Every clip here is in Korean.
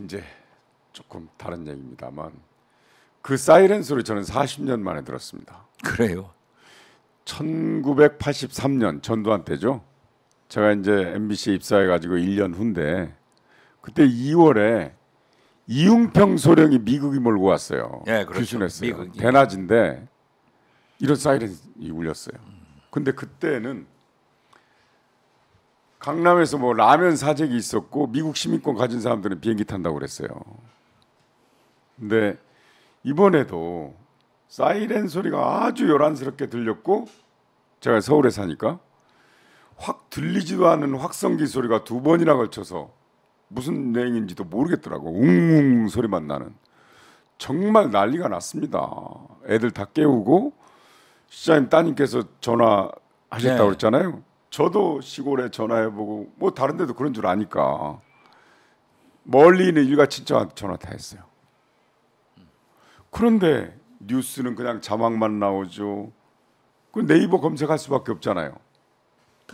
이제 조금 다른 얘기입니다만 그 사이렌 소리 저는 40년 만에 들었습니다. 그래요? 1983년 전두환 때죠. 제가 이제 MBC에 입사해가지고 1년 후인데 그때 2월에 이웅평 소령이 미국이 몰고 왔어요. 예, 그렇죠. 규순했어요. 미국이. 대낮인데 이런 사이렌이 울렸어요. 근데 그때는 강남에서 뭐 라면 사재기 있었고 미국 시민권 가진 사람들은 비행기 탄다고 그랬어요. 근데 이번에도 사이렌 소리가 아주 요란스럽게 들렸고 제가 서울에 사니까 확 들리지도 않은 확성기 소리가 2번이나 걸쳐서 무슨 내용인지도 모르겠더라고. 웅웅 소리만 나는. 정말 난리가 났습니다. 애들 다 깨우고 시장님 따님께서 전화하셨다고 그랬잖아요. 저도 시골에 전화해보고 뭐 다른 데도 그런 줄 아니까 멀리 있는 일가 친척한테 전화 다 했어요. 그런데 뉴스는 그냥 자막만 나오죠. 그 네이버 검색할 수밖에 없잖아요.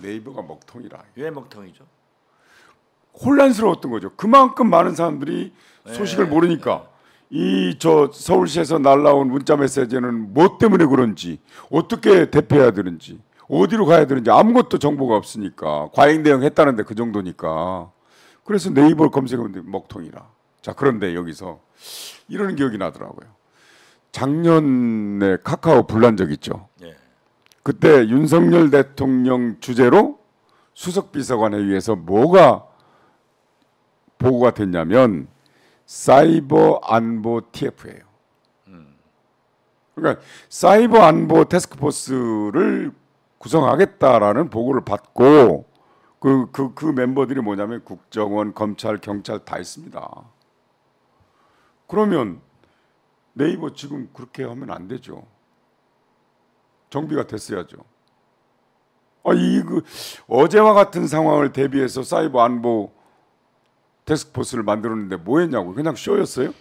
네이버가 먹통이라. 왜 먹통이죠? 혼란스러웠던 거죠. 그만큼 많은 사람들이 소식을 모르니까 이 저 서울시에서 날라온 문자 메시지는 뭐 때문에 그런지 어떻게 대피해야 되는지 어디로 가야 되는지 아무것도 정보가 없으니까 과잉 대응했다는데 그 정도니까 그래서 네이버 검색하면 먹통이라. 자 그런데 여기서 이런 기억이 나더라고요. 작년에 카카오 불난 적 있죠. 예. 그때 윤석열 대통령 주재로 수석비서관에 의해서 뭐가 보고가 됐냐면 사이버 안보 TF예요. 그러니까 사이버 안보 태스크포스를 구성하겠다라는 보고를 받고 그 멤버들이 뭐냐면 국정원, 검찰, 경찰 다 있습니다. 그러면 네이버 지금 그렇게 하면 안 되죠. 정비가 됐어야죠. 어제와 같은 상황을 대비해서 사이버 안보 태스크포스를 만들었는데 뭐 했냐고. 그냥 쇼였어요?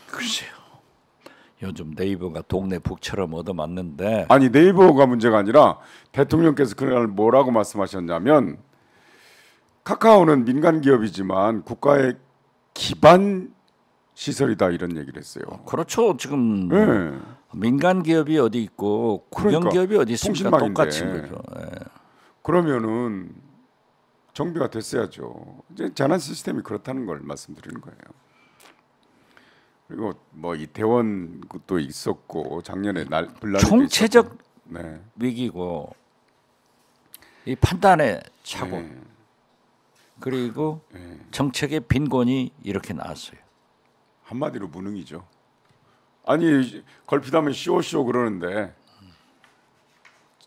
글쎄요. 요즘 네이버가 동네 북처럼 얻어맞는데 아니 네이버가 문제가 아니라 대통령께서 그날 뭐라고 말씀하셨냐면 카카오는 민간 기업이지만 국가의 기반 시설이다 이런 얘기를 했어요. 그렇죠. 지금 네. 민간 기업이 어디 있고 국영 그러니까, 기업이 어디 있습니까? 통신망인데. 똑같은 거죠. 예. 그러면은 정비가 됐어야죠. 이제 재난 시스템이 그렇다는 걸 말씀드리는 거예요. 그리고 뭐 이태원 것도 있었고 작년에 불난도 총체적 네. 위기고 이 판단의 착오 네. 그리고 정책의 빈곤이 이렇게 나왔어요. 한마디로 무능이죠. 아니 걸핏하면 쇼 그러는데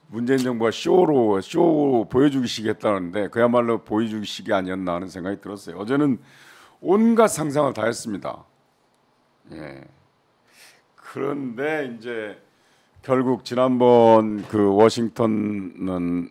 문재인 정부가 쇼 보여주기식 했다는데 그야말로 보여주기식이 아니었나 하는 생각이 들었어요. 어제는 온갖 상상을 다 했습니다. 예. 그런데 이제 결국 지난번 그 워싱턴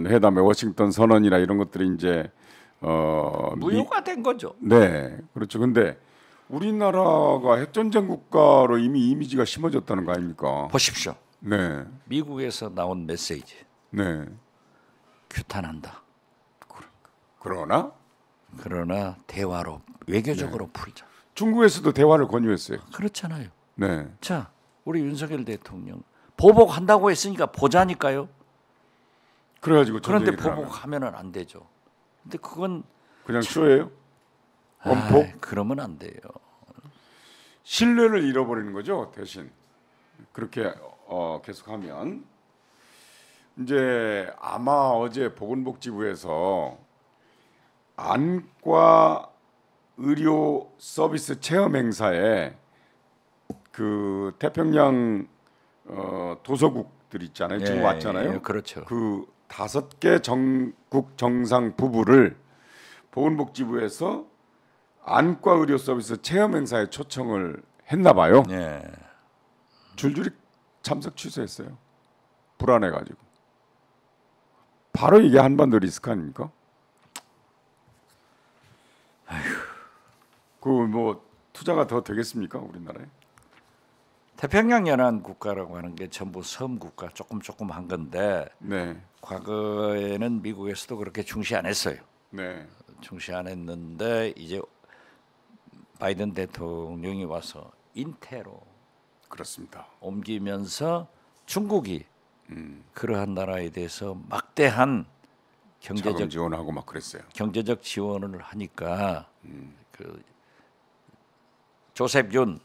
회담의 워싱턴 선언이나 이런 것들이 이제 무효가 된 거죠. 네, 그렇죠. 근데 우리나라가 핵전쟁 국가로 이미 이미지가 심어졌다는 거 아닙니까? 보십시오. 네, 미국에서 나온 메시지. 네. 규탄한다. 그러나 대화로 외교적으로 풀자. 중국에서도 대화를 권유했어요. 그렇잖아요. 네. 자, 우리 윤석열 대통령 보복한다고 했으니까 보자니까요. 그래가지고 그런데 전쟁이 일어나면 보복하면은 안 되죠. 근데 그건 그냥 쇼예요? 원폭? 그러면 안 돼요. 신뢰를 잃어버리는 거죠. 대신 그렇게 계속하면 이제 아마 어제 보건복지부에서 안과 의료 서비스 체험 행사에 그 태평양 도서국들 있잖아요. 지금 왔잖아요. 예, 그렇죠. 그 5개 전국 정상 부부를 보건복지부에서 안과 의료 서비스 체험 행사에 초청을 했나 봐요. 예. 줄줄이 참석 취소했어요. 불안해가지고. 바로 이게 한반도 리스크 아닙니까? 그 뭐 투자가 더 되겠습니까 우리나라에? 태평양 연안 국가라고 하는 게 전부 섬 국가 조금 한 건데 네, 과거에는 미국에서도 그렇게 중시 안 했어요. 네, 중시 안 했는데 이제 바이든 대통령이 와서 인태로 그렇습니다. 옮기면서 중국이 그러한 나라에 대해서 막대한 자금 지원하고 막 그랬어요. 경제적 지원을 하니까 그 조셉 윤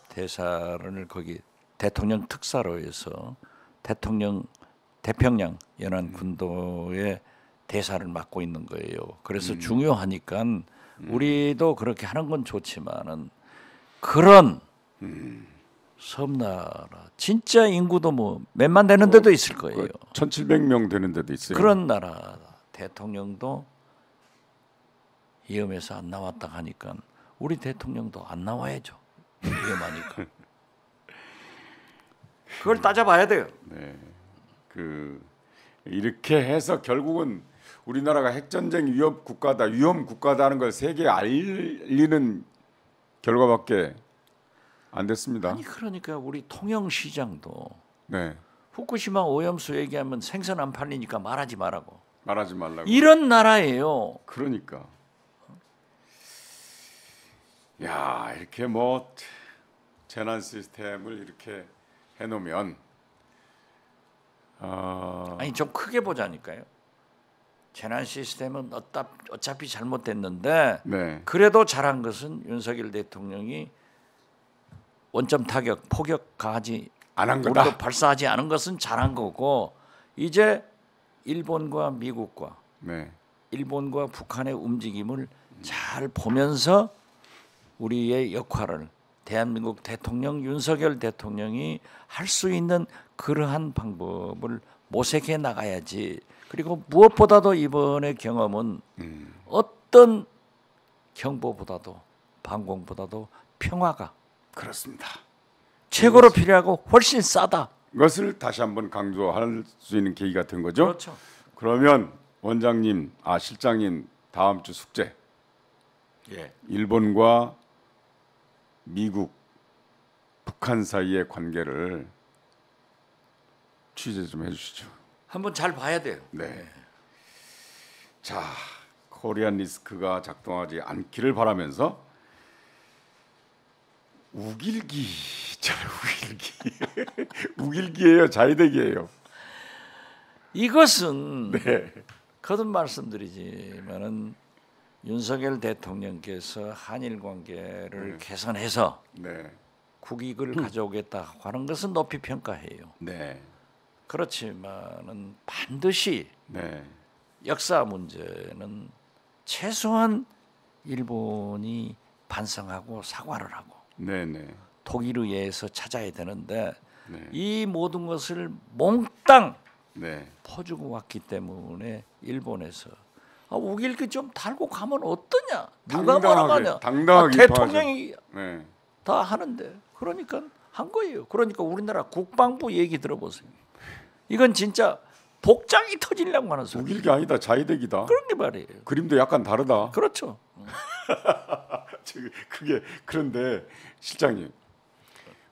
대사를 거기 대통령 특사로 해서 태평양 연안 군도의 대사를 맡고 있는 거예요. 그래서 중요하니까 우리도 그렇게 하는 건 좋지만은 그런 섬나라 진짜 인구도 뭐 몇만 되는 데도 있을 거예요. 1,700명 되는 데도 있어요. 그런 나라 대통령도 위험해서 안 나왔다 하니까 우리 대통령도 안 나와야죠. 위험하니까. 그걸 따져봐야 돼요. 네. 이렇게 해서 결국은 우리나라가 핵전쟁 위험 국가다는 걸 세계에 알리는 결과밖에 안 됐습니다. 아니 그러니까 우리 통영 시장도 네. 후쿠시마 오염수 얘기하면 생선 안 팔리니까 말하지 말라고. 말하지 말라고. 이런 나라예요. 그러니까. 야, 이렇게 뭐 재난 시스템을 이렇게 해놓으면 아니 좀 크게 보자니까요. 재난 시스템은 어차피 잘못됐는데 네. 그래도 잘한 것은 윤석열 대통령이 원점 타격, 포격 가하지 안 한 거다. 우리도 발사하지 않은 것은 잘한 거고 이제 일본과 미국과 네. 일본과 북한의 움직임을 잘 보면서 우리의 역할을 대한민국 대통령 윤석열 대통령이 할 수 있는 그러한 방법을 모색해 나가야지. 그리고 무엇보다도 이번의 경험은 어떤 경보보다도 방공보다도 평화가 그렇습니다. 최고로 필요하고 훨씬 싸다. 것을 다시 한번 강조할 수 있는 계기가 된 거죠. 그렇죠. 그러면 원장님, 실장님 다음 주 숙제. 예. 일본과 미국, 북한 사이의 관계를 취재 좀 해주시죠. 한번 잘 봐야 돼요. 네. 자, 코리안 리스크가 작동하지 않기를 바라면서 우길기 있잖아요. 우길기. 우길기예요. 자위대기예요. 이것은 네. 거듭 말씀드리지만은 윤석열 대통령께서 한일 관계를 개선해서 네. 국익을 가져오겠다 하는 것은 높이 평가해요. 네. 그렇지만은 반드시 네. 역사 문제는 최소한 일본이 반성하고 사과를 하고 네, 네. 독일에 의해서 찾아야 되는데 네. 이 모든 것을 몽땅 네. 퍼주고 왔기 때문에 일본에서 우길기 좀 달고 가면 어떠냐? 누가 뭐라고 하냐? 당당하게 대통령이 네. 다 하는데 그러니까 한 거예요. 그러니까 우리나라 국방부 얘기 들어보세요. 이건 진짜 복장이 터지려고 하는 소리. 우길기 아니다. 자위대기다. 그런 게 말이에요. 그림도 약간 다르다. 그렇죠. 그게 그런데 실장님,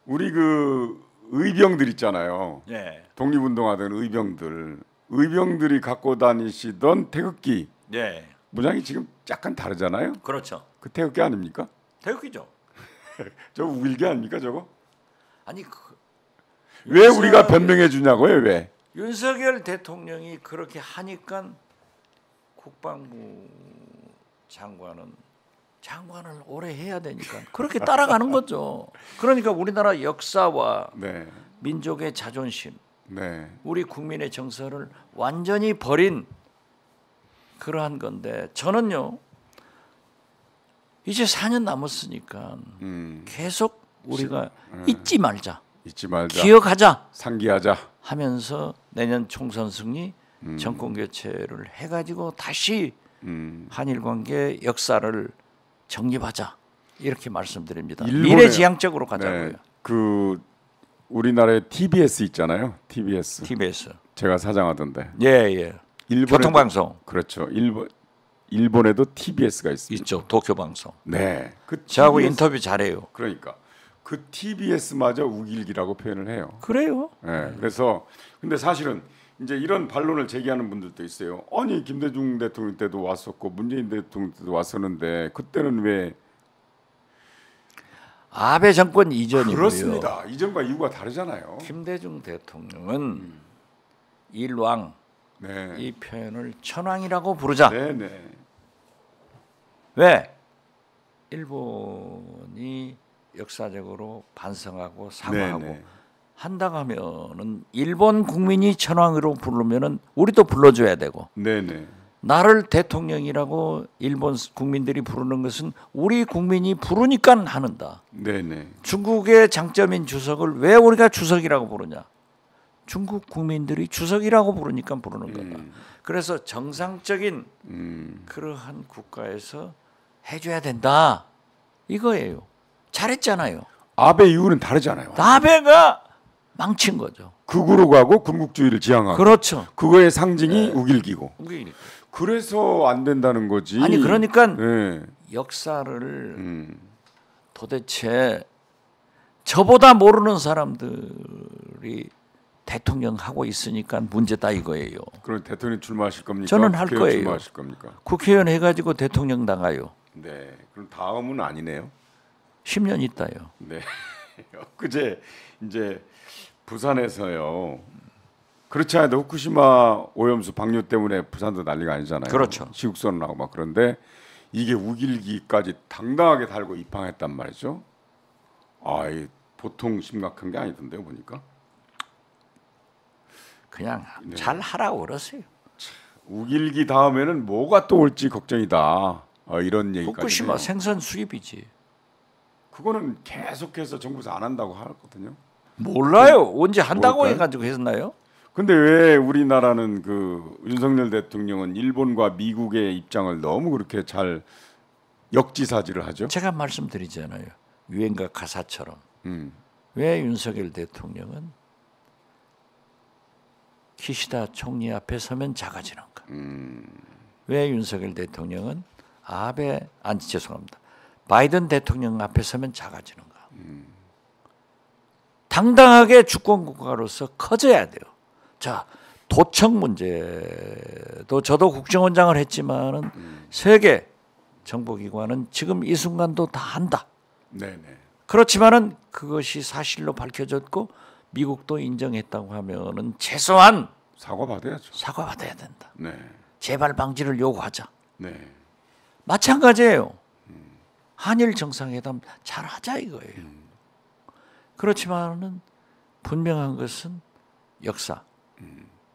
우리 그 의병들 있잖아요. 예. 독립운동하던 의병들이 갖고 다니시던 태극기 예. 모양이 지금 약간 다르잖아요. 그렇죠. 그 태극기 아닙니까? 태극기죠. 저 우길기 아닙니까 저거? 아니 왜 우리가 변명해 주냐고요? 왜? 윤석열 대통령이 그렇게 하니까 국방부 장관을 오래 해야 되니까 그렇게 따라가는 거죠. 그러니까 우리나라 역사와 네. 민족의 자존심, 네. 우리 국민의 정서를 완전히 버린 그러한 건데 저는요 이제 4년 남았으니까 계속 우리가 잊지 말자, 기억하자, 상기하자 하면서 내년 총선 승리, 정권 교체를 해가지고 다시 한일 관계 역사를 정립하자 이렇게 말씀드립니다. 미래지향적으로 가자고요. 네. 그 우리나라의 TBS 있잖아요. TBS. 제가 사장하던데. 예. 교통방송. 그렇죠. 일본에도 TBS가 있습니다. 있죠. 도쿄방송. 네. 저하고 인터뷰 잘해요. 그러니까 그 TBS마저 우길기라고 표현을 해요. 그래요? 네. 그래서 근데 사실은 이제 이런 반론을 제기하는 분들도 있어요. 아니 김대중 대통령 때도 왔었고 문재인 대통령 때도 왔었는데 그때는 왜 아베 정권 이전이고요. 그렇습니다. 이전과 이후가 다르잖아요. 김대중 대통령은 일왕 네. 이 표현을 천왕이라고 부르자. 네네. 왜? 일본이 역사적으로 반성하고 사과하고 네네. 한다고 하면은 일본 국민이 천왕으로 부르면은 우리도 불러줘야 되고 네네. 나를 대통령이라고 일본 국민들이 부르는 것은 우리 국민이 부르니까 하는다. 네네. 중국의 장점인 주석을 왜 우리가 주석이라고 부르냐? 중국 국민들이 주석이라고 부르니까 부르는 거다. 그래서 정상적인 그러한 국가에서 해줘야 된다. 이거예요. 잘했잖아요. 아베 이후는 다르잖아요. 아베가 망친 거죠. 극우로 가고 군국주의를 지향하고. 그렇죠. 그거의 상징이 우길기고. 우길기. 그래서 안 된다는 거지. 아니 그러니까 네. 역사를 도대체 저보다 모르는 사람들이 대통령 하고 있으니까 문제다 이거예요. 그럼 대통령 출마하실 겁니까? 저는 할 국회의원 거예요. 출마하실 겁니까? 국회의원 해가지고 대통령 나가요. 네. 그럼 다음은 아니네요. 10년 있다요. 네. 그제 이제 부산에서요. 그렇지 않아도 후쿠시마 오염수 방류 때문에 부산도 난리가 아니잖아요. 그렇죠. 시국선언 나고 막 그런데 이게 우길기까지 당당하게 달고 입항했단 말이죠. 아, 이 보통 심각한 게 아니던데요, 보니까. 그냥 네. 잘 하라고 그러세요. 우길기 다음에는 뭐가 또 올지 걱정이다. 이런 얘기까지. 후쿠시마 생선 수입이지. 그거는 계속해서 정부에서 안 한다고 하거든요. 몰라요. 언제 한다고 뭘까요? 해가지고 했나요? 근데 왜 우리나라는 그 윤석열 대통령은 일본과 미국의 입장을 너무 그렇게 잘 역지사지를 하죠? 제가 말씀드리잖아요. 유행가 가사처럼. 음. 왜 윤석열 대통령은 기시다 총리 앞에 서면 작아지는가? 왜 윤석열 대통령은 죄송합니다. 바이든 대통령 앞에 서면 작아지는가? 당당하게 주권 국가로서 커져야 돼요. 자, 도청 문제도 저도 국정원장을 했지만은 세계 정보기관은 지금 이 순간도 다 한다. 네네. 그렇지만은 그것이 사실로 밝혀졌고 미국도 인정했다고 하면은 최소한 사과받아야죠. 사과받아야 된다. 네. 재발 방지를 요구하자. 네. 마찬가지예요. 한일 정상회담 잘하자 이거예요. 그렇지만은 분명한 것은 역사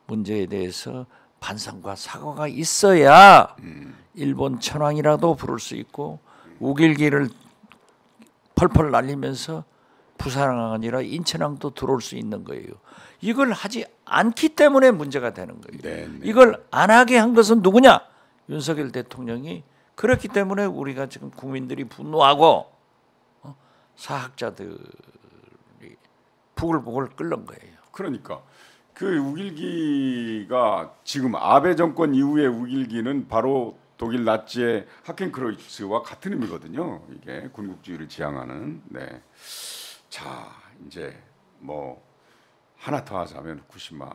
문제에 대해서 반성과 사과가 있어야 일본 천황이라도 부를 수 있고 우길기를 펄펄 날리면서 부산항 아니라 인천항도 들어올 수 있는 거예요. 이걸 하지 않기 때문에 문제가 되는 거예요. 네네. 이걸 안 하게 한 것은 누구냐? 윤석열 대통령이. 그렇기 때문에 우리가 지금 국민들이 분노하고 사학자들이 부글부글 끓는 거예요. 그러니까 그 우길기가 지금 아베 정권 이후의 우길기는 바로 독일 나치의 하켄크로이츠와 같은 의미거든요. 이게 군국주의를 지향하는. 네. 자, 이제 뭐 하나 더 하자면 후쿠시마.